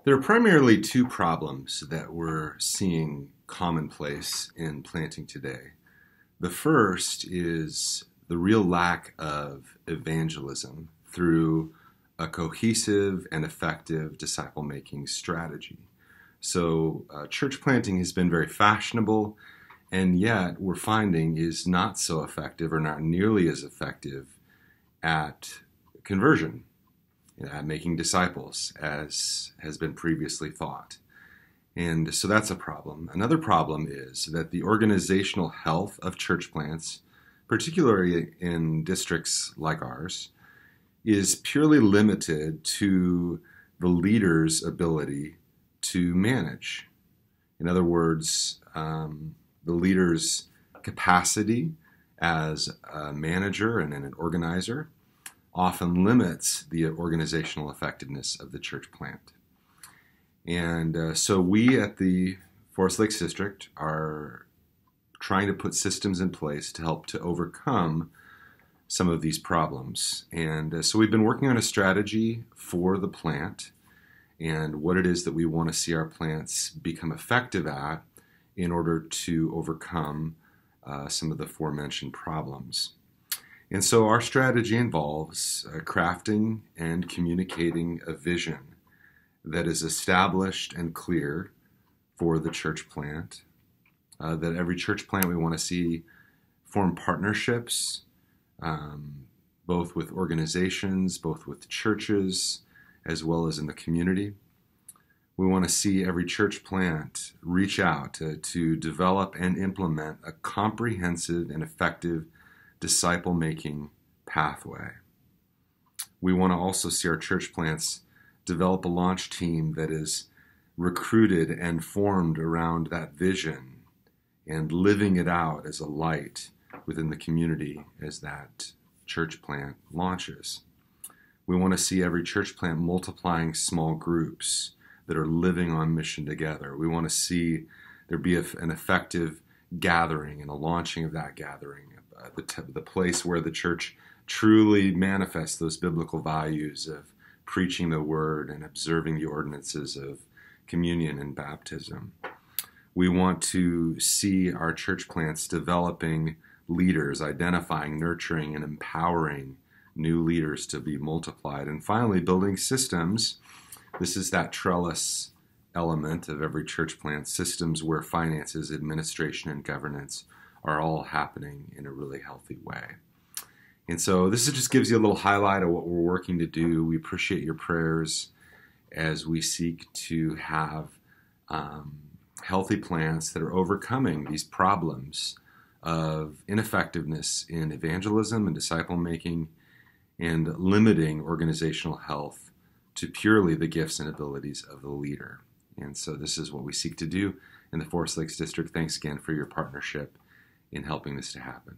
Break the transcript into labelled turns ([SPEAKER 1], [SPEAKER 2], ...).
[SPEAKER 1] There are primarily two problems that we're seeing commonplace in planting today. The first is the real lack of evangelism through a cohesive and effective disciple making strategy. So, church planting has been very fashionable, and yet we're finding is not so effective or not nearly as effective at conversion, at making disciples as has been previously thought. And so that's a problem. Another problem is that the organizational health of church plants, particularly in districts like ours, is purely limited to the leader's ability to manage. In other words, the leader's capacity as a manager and an organizer often limits the organizational effectiveness of the church plant. And so we at the Forest Lakes District are trying to put systems in place to help to overcome some of these problems. And so we've been working on a strategy for the plant and what it is that we want to see our plants become effective at in order to overcome some of the aforementioned problems. And so our strategy involves crafting and communicating a vision that is established and clear for the church plant, that every church plant we want to see form partnerships, both with organizations, both with churches, as well as in the community. We want to see every church plant reach out to develop and implement a comprehensive and effective disciple-making pathway. We want to also see our church plants develop a launch team that is recruited and formed around that vision and living it out as a light within the community as that church plant launches. We want to see every church plant multiplying small groups that are living on mission together. We want to see there be an effective gathering and a launching of that gathering, the place where the church truly manifests those biblical values of preaching the word and observing the ordinances of communion and baptism. We want to see our church plants developing leaders, identifying, nurturing, and empowering new leaders to be multiplied. And finally, building systems. This is that trellis element of every church plant, systems where finances, administration, and governance are all happening in a really healthy way. And so this just gives you a little highlight of what we're working to do. We appreciate your prayers as we seek to have healthy plants that are overcoming these problems of ineffectiveness in evangelism and disciple making and limiting organizational health to purely the gifts and abilities of the leader. And so this is what we seek to do in the Forest Lakes District. Thanks again for your partnership in helping this to happen.